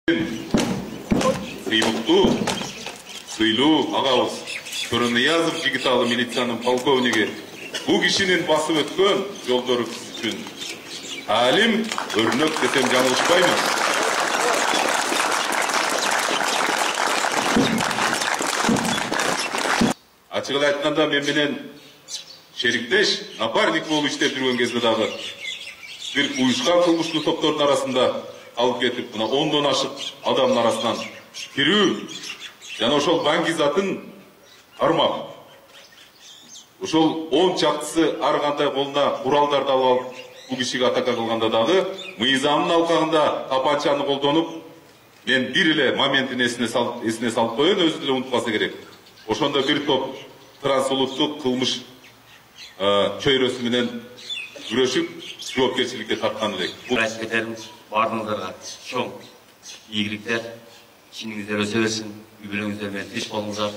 Сыйлыктуу, сыйлуу агабыз Төрөниязов Жигиталы милициянын полковниги бу кишинин басып өткөн жолдору үчүн алим өрнөк десем жаңылышпаймын. Ачык эле айтканда мен менен шериктеш, напарник болуп иштеп жүргөн кезде дагы бир уюшкан кылмыштуу топтордун арасында алып кетип, мына 10дон ашык адамдын арасынан кирүү жана ошол баңгизатын кармап. Ошол 10 чактысы ар кандай колуна куралдарды алып алып бул кишиге атака кылганда дагы мыйзамдын алкагында тапанчаны колдонуп, мен бир эле моментин эсине салып коеюн, өзү деле унутпаса керек. Ошондо бир топ трансулуттук кылмыш чөйрөсү менен күрөшүп жоопкерчиликке тарткан элек. Бул айткендерimiz баарыңыздарга чоң ийгиликтер, ишиңиздер өсө берсин, үй бүлөңүздөр менен тынч болуңуздар.